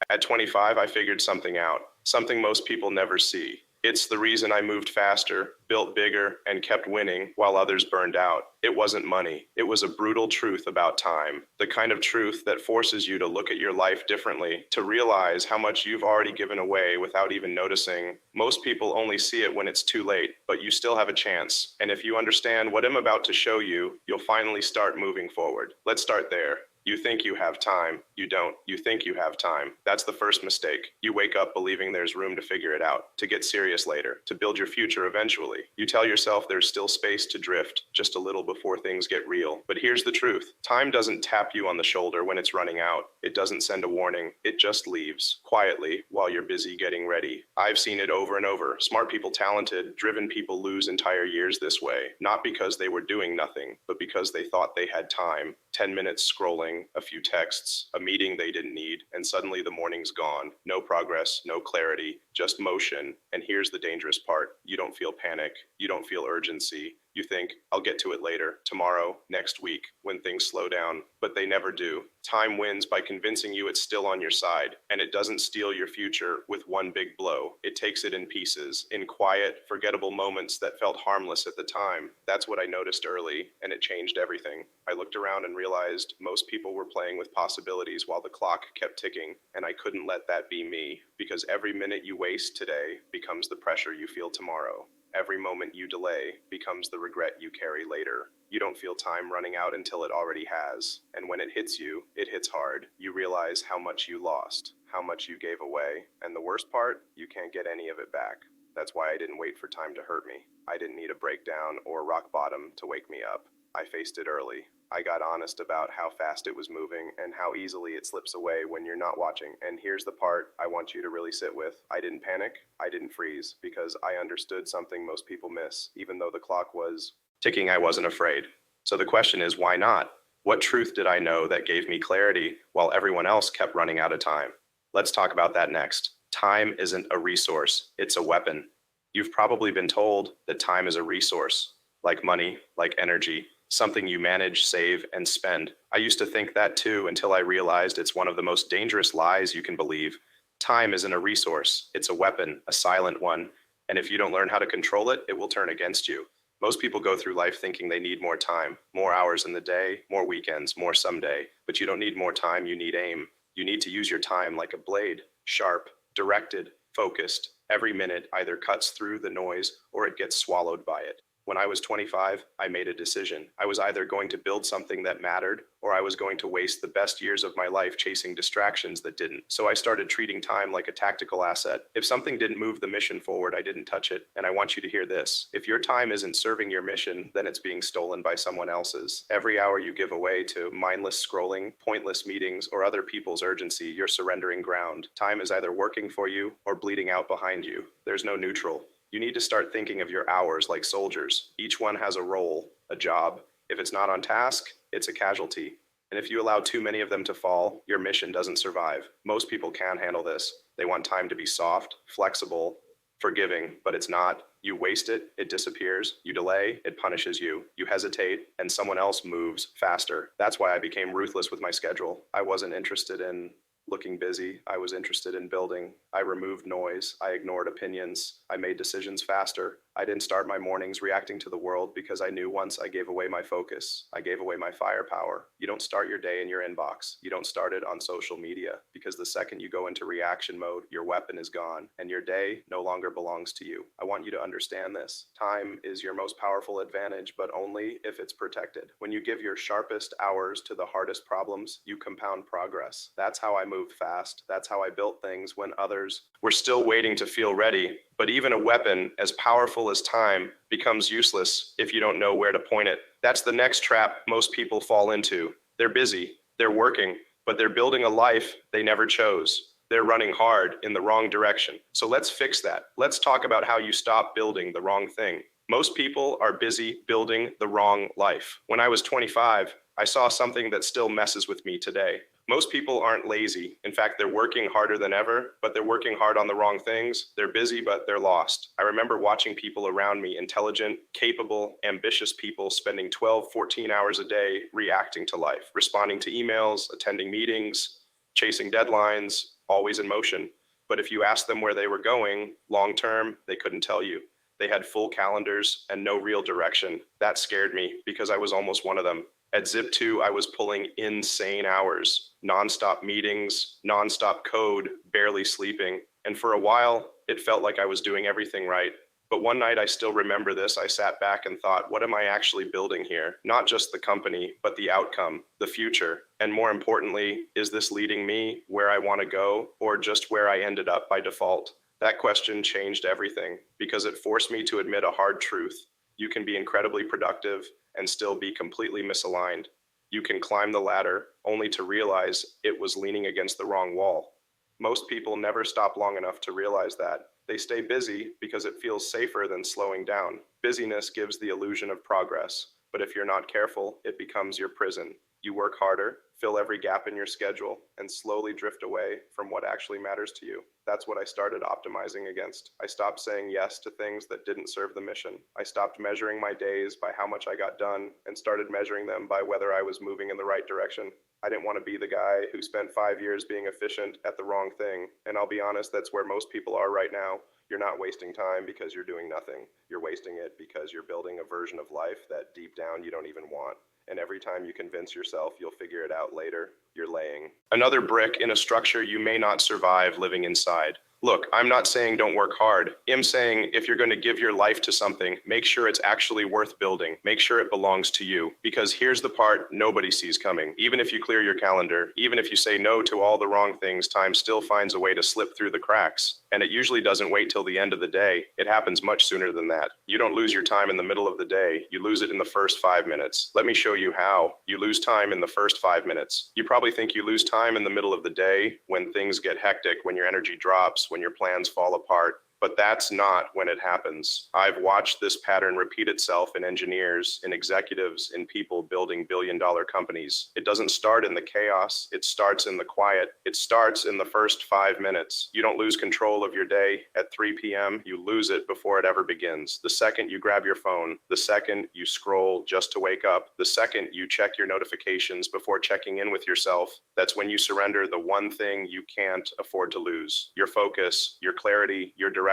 At 25, I figured something out, something most people never see. It's the reason I moved faster, built bigger, and kept winning while others burned out. It wasn't money. It was a brutal truth about time. The kind of truth that forces you to look at your life differently, to realize how much you've already given away without even noticing. Most people only see it when it's too late, but you still have a chance. And if you understand what I'm about to show you, you'll finally start moving forward. Let's start there. You think you have time. You don't. You think you have time. That's the first mistake. You wake up believing there's room to figure it out, to get serious later, to build your future eventually. You tell yourself there's still space to drift, just a little before things get real. But here's the truth. Time doesn't tap you on the shoulder when it's running out. It doesn't send a warning. It just leaves, quietly, while you're busy getting ready. I've seen it over and over. Smart people, talented, driven people lose entire years this way. Not because they were doing nothing, but because they thought they had time. 10 minutes scrolling, a few texts, a meeting they didn't need, and suddenly the morning's gone. No progress, no clarity, just motion. And here's the dangerous part. You don't feel panic. You don't feel urgency. You think, I'll get to it later, tomorrow, next week, when things slow down. But they never do. Time wins by convincing you it's still on your side, and it doesn't steal your future with one big blow. It takes it in pieces, in quiet, forgettable moments that felt harmless at the time. That's what I noticed early, and it changed everything. I looked around and realized most people were playing with possibilities while the clock kept ticking, and I couldn't let that be me, because every minute you waste today becomes the pressure you feel tomorrow. Every moment you delay becomes the regret you carry later. You don't feel time running out until it already has. And when it hits you, it hits hard. You realize how much you lost, how much you gave away. And the worst part, you can't get any of it back. That's why I didn't wait for time to hurt me. I didn't need a breakdown or rock bottom to wake me up. I faced it early. I got honest about how fast it was moving and how easily it slips away when you're not watching. And here's the part I want you to really sit with. I didn't panic. I didn't freeze because I understood something most people miss. Even though the clock was ticking, I wasn't afraid. So the question is, why not? What truth did I know that gave me clarity while everyone else kept running out of time? Let's talk about that next. Time isn't a resource. It's a weapon. You've probably been told that time is a resource, like money, like energy, something you manage, save, and spend. I used to think that too until I realized it's one of the most dangerous lies you can believe. Time isn't a resource. It's a weapon, a silent one. And if you don't learn how to control it, it will turn against you. Most people go through life thinking they need more time, more hours in the day, more weekends, more someday. But you don't need more time, you need aim. You need to use your time like a blade, sharp, directed, focused. Every minute either cuts through the noise or it gets swallowed by it. When I was 25, I made a decision. I was either going to build something that mattered, or I was going to waste the best years of my life chasing distractions that didn't. So I started treating time like a tactical asset. If something didn't move the mission forward, I didn't touch it. And I want you to hear this. If your time isn't serving your mission, then it's being stolen by someone else's. Every hour you give away to mindless scrolling, pointless meetings, or other people's urgency, you're surrendering ground. Time is either working for you or bleeding out behind you. There's no neutral. You need to start thinking of your hours like soldiers. Each one has a role, a job. If it's not on task, it's a casualty. And if you allow too many of them to fall, your mission doesn't survive. Most people can handle this. They want time to be soft, flexible, forgiving, but it's not. You waste it, it disappears. You delay, it punishes you. You hesitate, and someone else moves faster. That's why I became ruthless with my schedule. I wasn't interested in looking busy. I was interested in building. I removed noise. I ignored opinions. I made decisions faster. I didn't start my mornings reacting to the world because I knew once I gave away my focus, I gave away my firepower. You don't start your day in your inbox. You don't start it on social media because the second you go into reaction mode, your weapon is gone and your day no longer belongs to you. I want you to understand this. Time is your most powerful advantage, but only if it's protected. When you give your sharpest hours to the hardest problems, you compound progress. That's how I moved fast. That's how I built things when others were still waiting to feel ready. But even a weapon as powerful as time becomes useless if you don't know where to point it. That's the next trap most people fall into. They're busy, they're working, but they're building a life they never chose. They're running hard in the wrong direction. So let's fix that. Let's talk about how you stop building the wrong thing. Most people are busy building the wrong life. When I was 25, I saw something that still messes with me today. Most people aren't lazy. In fact, they're working harder than ever, but they're working hard on the wrong things. They're busy, but they're lost. I remember watching people around me, intelligent, capable, ambitious people spending 12, 14 hours a day reacting to life, responding to emails, attending meetings, chasing deadlines, always in motion. But if you asked them where they were going, long term, they couldn't tell you. They had full calendars and no real direction. That scared me because I was almost one of them. At Zip2, I was pulling insane hours, nonstop meetings, nonstop code, barely sleeping. And for a while, it felt like I was doing everything right. But one night, I still remember this. I sat back and thought, what am I actually building here? Not just the company, but the outcome, the future. And more importantly, is this leading me where I want to go or just where I ended up by default? That question changed everything because it forced me to admit a hard truth. You can be incredibly productive and still be completely misaligned. You can climb the ladder only to realize it was leaning against the wrong wall. Most people never stop long enough to realize that. They stay busy because it feels safer than slowing down. Busyness gives the illusion of progress, but if you're not careful, it becomes your prison. You work harder, fill every gap in your schedule, and slowly drift away from what actually matters to you. That's what I started optimizing against. I stopped saying yes to things that didn't serve the mission. I stopped measuring my days by how much I got done and started measuring them by whether I was moving in the right direction. I didn't want to be the guy who spent 5 years being efficient at the wrong thing. And I'll be honest, that's where most people are right now. You're not wasting time because you're doing nothing. You're wasting it because you're building a version of life that deep down you don't even want. And every time you convince yourself you'll figure it out later, you're laying another brick in a structure you may not survive living inside. Look, I'm not saying don't work hard. I'm saying if you're going to give your life to something, make sure it's actually worth building. Make sure it belongs to you. Because here's the part nobody sees coming. Even if you clear your calendar, even if you say no to all the wrong things, time still finds a way to slip through the cracks. And it usually doesn't wait till the end of the day. It happens much sooner than that. You don't lose your time in the middle of the day. You lose it in the first 5 minutes. Let me show you how. You lose time in the first 5 minutes. You probably think you lose time in the middle of the day when things get hectic, when your energy drops, when your plans fall apart. But that's not when it happens. I've watched this pattern repeat itself in engineers, in executives, in people building billion-dollar companies. It doesn't start in the chaos. It starts in the quiet. It starts in the first 5 minutes. You don't lose control of your day at 3 p.m. You lose it before it ever begins. The second you grab your phone, the second you scroll just to wake up, the second you check your notifications before checking in with yourself, that's when you surrender the one thing you can't afford to lose: your focus, your clarity, your direction,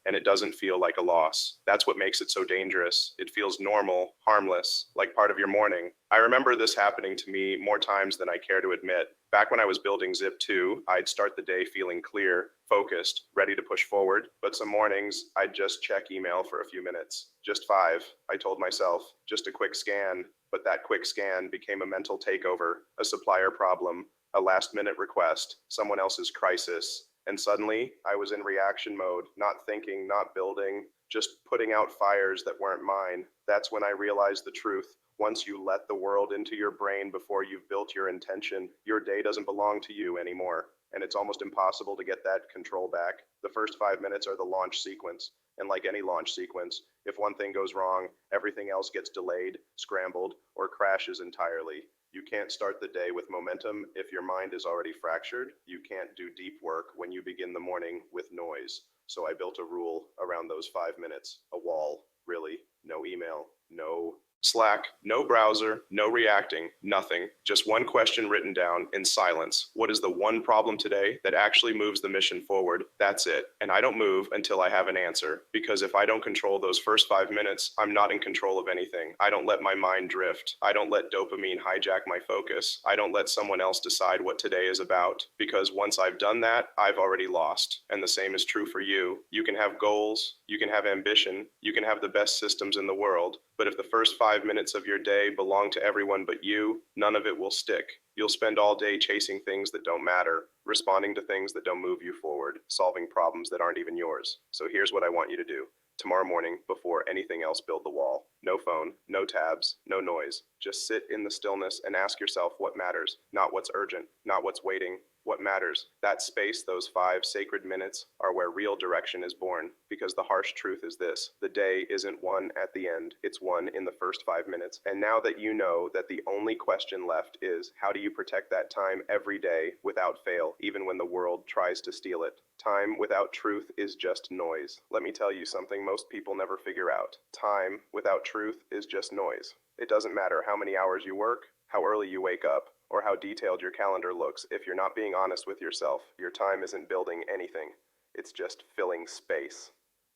and it doesn't feel like a loss. That's what makes it so dangerous. It feels normal, harmless, like part of your morning. I remember this happening to me more times than I care to admit. Back when I was building Zip2, I'd start the day feeling clear, focused, ready to push forward. But some mornings, I'd just check email for a few minutes. Just 5, I told myself. Just a quick scan. But that quick scan became a mental takeover, a supplier problem, a last-minute request, someone else's crisis. And suddenly, I was in reaction mode, not thinking, not building, just putting out fires that weren't mine. That's when I realized the truth. Once you let the world into your brain before you've built your intention, your day doesn't belong to you anymore. And it's almost impossible to get that control back. The first 5 minutes are the launch sequence. And like any launch sequence, if one thing goes wrong, everything else gets delayed, scrambled, or crashes entirely. You can't start the day with momentum if your mind is already fractured. You can't do deep work when you begin the morning with noise. So I built a rule around those 5 minutes, a wall, really. No email, no Slack, no browser, no reacting, nothing. Just one question written down in silence. What is the one problem today that actually moves the mission forward? That's it. And I don't move until I have an answer. Because if I don't control those first 5 minutes, I'm not in control of anything. I don't let my mind drift. I don't let dopamine hijack my focus. I don't let someone else decide what today is about. Because once I've done that, I've already lost. And the same is true for you. You can have goals, you can have ambition, you can have the best systems in the world. But if the first 5 minutes of your day belong to everyone but you, none of it will stick. You'll spend all day chasing things that don't matter, responding to things that don't move you forward, solving problems that aren't even yours. So here's what I want you to do. Tomorrow morning, before anything else, build the wall. No phone, no tabs, no noise. Just sit in the stillness and ask yourself what matters, not what's urgent, not what's waiting. What matters? That space, those 5 sacred minutes, are where real direction is born. Because the harsh truth is this: the day isn't won at the end, it's won in the first 5 minutes. And now that you know that the only question left is, how do you protect that time every day without fail, even when the world tries to steal it? Time without truth is just noise. Let me tell you something most people never figure out. Time without truth is just noise. It doesn't matter how many hours you work, how early you wake up, or how detailed your calendar looks. If you're not being honest with yourself, your time isn't building anything. It's just filling space.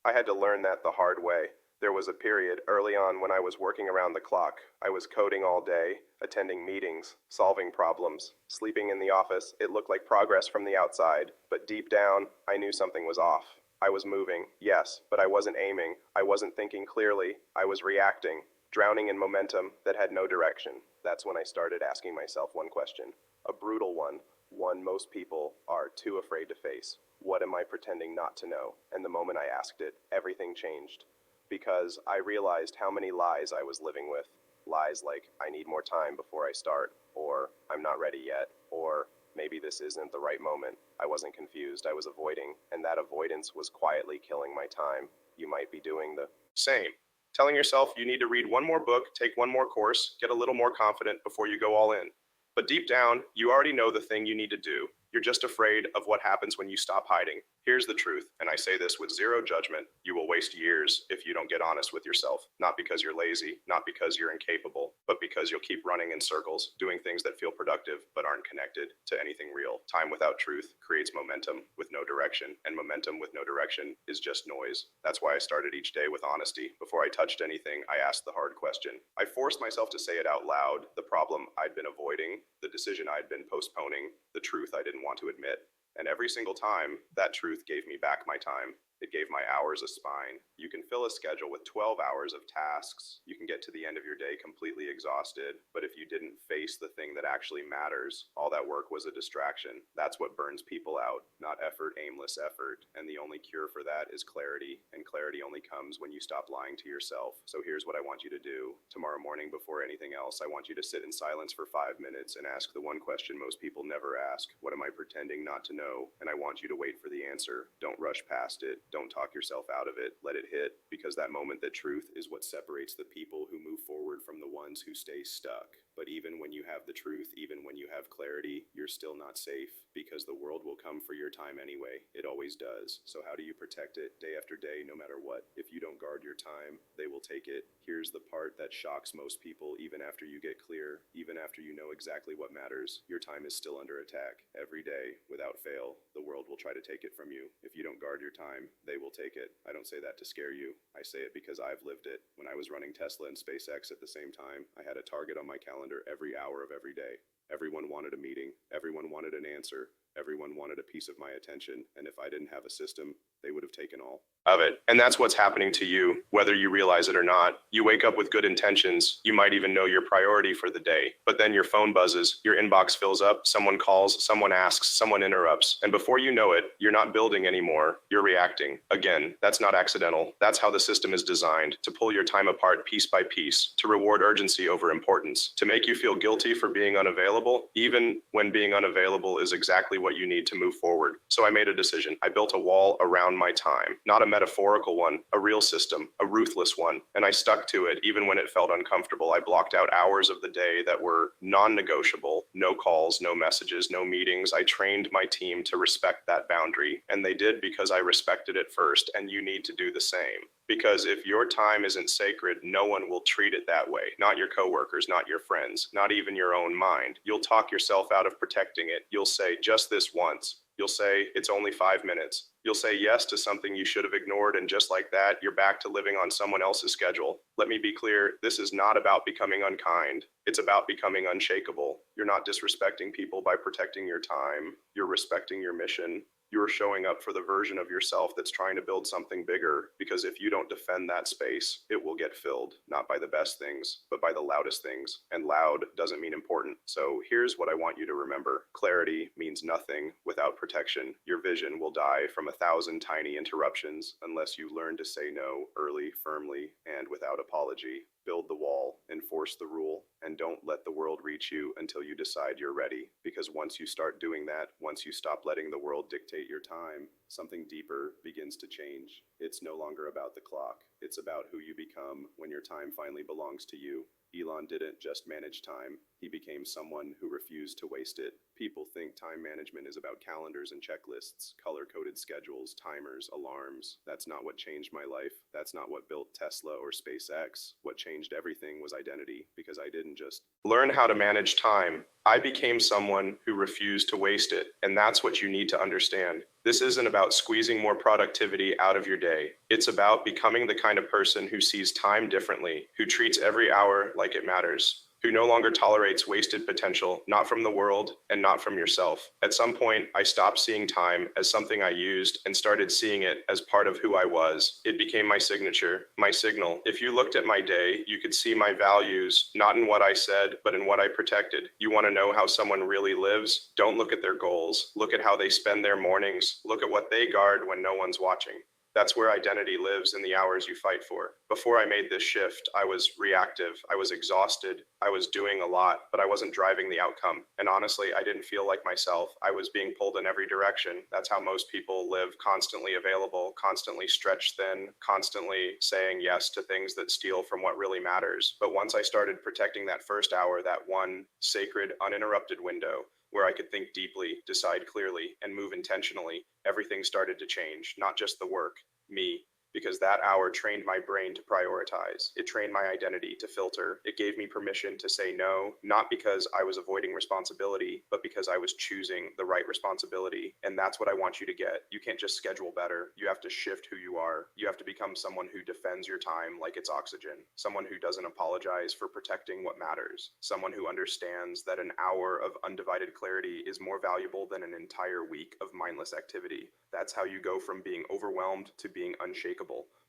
I had to learn that the hard way. There was a period early on when I was working around the clock. I was coding all day, attending meetings, solving problems, sleeping in the office. It looked like progress from the outside, but deep down, I knew something was off. I was moving, yes, but I wasn't aiming. I wasn't thinking clearly. I was reacting, drowning in momentum that had no direction. That's when I started asking myself one question, a brutal one most people are too afraid to face. What am I pretending not to know? And the moment I asked it, everything changed. Because I realized how many lies I was living with. Lies like, I need more time before I start, or I'm not ready yet, or maybe this isn't the right moment. I wasn't confused, I was avoiding, and that avoidance was quietly killing my time. You might be doing the same. Telling yourself you need to read one more book, take one more course, get a little more confident before you go all in. But deep down, you already know the thing you need to do. You're just afraid of what happens when you stop hiding. Here's the truth, and I say this with zero judgment. You will waste years if you don't get honest with yourself. Not because you're lazy, not because you're incapable, but because you'll keep running in circles, doing things that feel productive but aren't connected to anything real. Time without truth creates momentum with no direction, and momentum with no direction is just noise. That's why I started each day with honesty. Before I touched anything, I asked the hard question. I forced myself to say it out loud, the problem I'd been avoiding, the decision I'd been postponing, the truth I didn't want to admit. And every single time, that truth gave me back my time. It gave my hours a spine. You can fill a schedule with 12 hours of tasks. You can get to the end of your day completely exhausted. But if you didn't face the thing that actually matters, all that work was a distraction. That's what burns people out, not effort, aimless effort. And the only cure for that is clarity. And clarity only comes when you stop lying to yourself. So here's what I want you to do. Tomorrow morning, before anything else, I want you to sit in silence for 5 minutes and ask the one question most people never ask. What am I pretending not to know? And I want you to wait for the answer. Don't rush past it. Don't talk yourself out of it. Let it hit, because that moment, that truth, is what separates the people who move forward from the ones who stay stuck. But even when you have the truth, even when you have clarity, you're still not safe, because the world will come for your time anyway. It always does. So how do you protect it day after day, no matter what? If you don't guard your time, they will take it. Here's the part that shocks most people. Even after you get clear, even after you know exactly what matters, your time is still under attack. Every day, without fail, the world will try to take it from you. If you don't guard your time, they will take it. I don't say that to scare you. I say it because I've lived it. When I was running Tesla and SpaceX at the same time, I had a target on my calendar every hour of every day. Everyone wanted a meeting. Everyone wanted an answer. Everyone wanted a piece of my attention. And if I didn't have a system, they would have taken all of it. And that's what's happening to you, whether you realize it or not. You wake up with good intentions. You might even know your priority for the day. But then your phone buzzes, your inbox fills up, someone calls, someone asks, someone interrupts. And before you know it, you're not building anymore. You're reacting. Again, that's not accidental. That's how the system is designed, to pull your time apart piece by piece, to reward urgency over importance, to make you feel guilty for being unavailable, even when being unavailable is exactly what you need to move forward. So I made a decision. I built a wall around my time, not a metaphorical one, a real system, a ruthless one. And I stuck to it even when it felt uncomfortable. I blocked out hours of the day that were non-negotiable. No calls, no messages, no meetings. I trained my team to respect that boundary. And they did, because I respected it first. And you need to do the same. Because if your time isn't sacred, no one will treat it that way. Not your coworkers, not your friends, not even your own mind. You'll talk yourself out of protecting it. You'll say, just this once. You'll say, it's only 5 minutes. You'll say yes to something you should have ignored, and just like that, you're back to living on someone else's schedule. Let me be clear, this is not about becoming unkind. It's about becoming unshakable. You're not disrespecting people by protecting your time. You're respecting your mission. You're showing up for the version of yourself that's trying to build something bigger, because if you don't defend that space, it will get filled, not by the best things, but by the loudest things. And loud doesn't mean important. So here's what I want you to remember. Clarity means nothing without protection. Your vision will die from 1,000 tiny interruptions unless you learn to say no early, firmly, and without apology. Build the wall, enforce the rule, and don't let the world reach you until you decide you're ready. Because once you start doing that, once you stop letting the world dictate your time, something deeper begins to change. It's no longer about the clock. It's about who you become when your time finally belongs to you. Elon didn't just manage time, he became someone who refused to waste it. People think time management is about calendars and checklists, color-coded schedules, timers, alarms. That's not what changed my life. That's not what built Tesla or SpaceX. What changed everything was identity, because I didn't just learn how to manage time. I became someone who refused to waste it, and that's what you need to understand. This isn't about squeezing more productivity out of your day. It's about becoming the kind of person who sees time differently, who treats every hour like it matters, who no longer tolerates wasted potential, not from the world and not from yourself. At some point, I stopped seeing time as something I used and started seeing it as part of who I was. It became my signature, my signal. If you looked at my day, you could see my values, not in what I said, but in what I protected. You want to know how someone really lives? Don't look at their goals. Look at how they spend their mornings. Look at what they guard when no one's watching. That's where identity lives, in the hours you fight for. Before I made this shift, I was reactive. I was exhausted. I was doing a lot, but I wasn't driving the outcome. And honestly, I didn't feel like myself. I was being pulled in every direction. That's how most people live, constantly available, constantly stretched thin, constantly saying yes to things that steal from what really matters. But once I started protecting that first hour, that one sacred, uninterrupted window, where I could think deeply, decide clearly, and move intentionally, everything started to change. Not just the work, me. Because that hour trained my brain to prioritize. It trained my identity to filter. It gave me permission to say no, not because I was avoiding responsibility, but because I was choosing the right responsibility. And that's what I want you to get. You can't just schedule better. You have to shift who you are. You have to become someone who defends your time like it's oxygen. Someone who doesn't apologize for protecting what matters. Someone who understands that an hour of undivided clarity is more valuable than an entire week of mindless activity. That's how you go from being overwhelmed to being unshakable.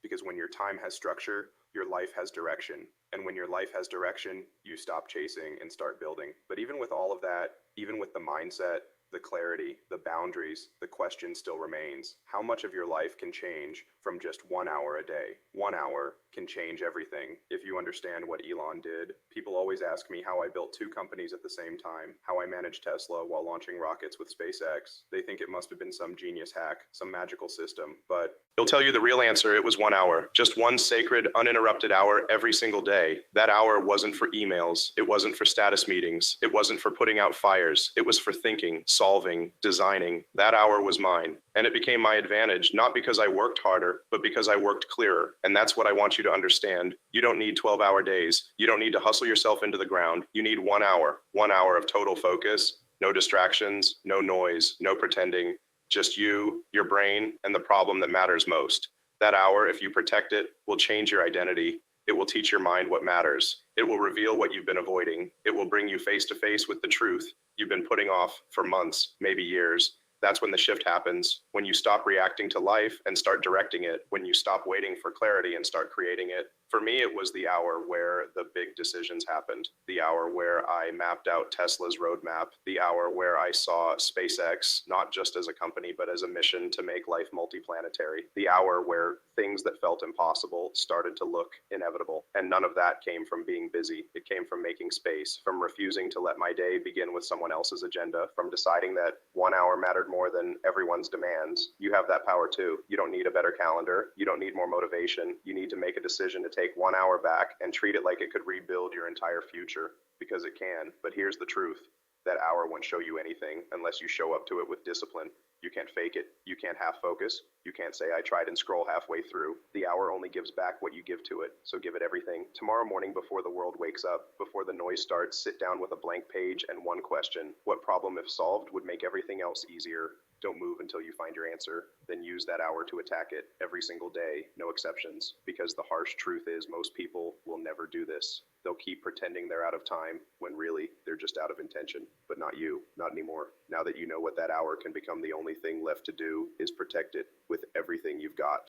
Because when your time has structure, your life has direction. And when your life has direction, you stop chasing and start building. But even with all of that, even with the mindset, the clarity, the boundaries, the question still remains. How much of your life can change from just 1 hour a day? 1 hour can change everything. If you understand what Elon did, people always ask me how I built 2 companies at the same time, how I managed Tesla while launching rockets with SpaceX. They think it must have been some genius hack, some magical system, but he'll tell you the real answer. It was 1 hour, just one sacred, uninterrupted hour every single day. That hour wasn't for emails. It wasn't for status meetings. It wasn't for putting out fires. It was for thinking, solving, designing. That hour was mine. And it became my advantage, not because I worked harder, but because I worked clearer. And that's what I want you to understand. You don't need 12-hour days. You don't need to hustle yourself into the ground. You need 1 hour of total focus, no distractions, no noise, no pretending, just you, your brain, and the problem that matters most. That hour, if you protect it, will change your identity. It will teach your mind what matters. It will reveal what you've been avoiding. It will bring you face to face with the truth you've been putting off for months, maybe years. That's when the shift happens, when you stop reacting to life and start directing it, when you stop waiting for clarity and start creating it. For me, it was the hour where the big decisions happened, the hour where I mapped out Tesla's roadmap, the hour where I saw SpaceX not just as a company, but as a mission to make life multiplanetary, the hour where things that felt impossible started to look inevitable. And none of that came from being busy. It came from making space, from refusing to let my day begin with someone else's agenda, from deciding that 1 hour mattered more than everyone's demands. You have that power too. You don't need a better calendar. You don't need more motivation. You need to make a decision to take 1 hour back and treat it like it could rebuild your entire future, because it can. But here's the truth. That hour won't show you anything unless you show up to it with discipline. You can't fake it. You can't half focus. You can't say, I tried and scroll halfway through. The hour only gives back what you give to it, so give it everything. Tomorrow morning, before the world wakes up, before the noise starts, sit down with a blank page and one question. What problem, if solved, would make everything else easier? Don't move until you find your answer. Then use that hour to attack it every single day, no exceptions. Because the harsh truth is most people will never do this. They'll keep pretending they're out of time when really they're just out of intention. But not you, not anymore. Now that you know what that hour can become, the only thing left to do is protect it with everything you've got.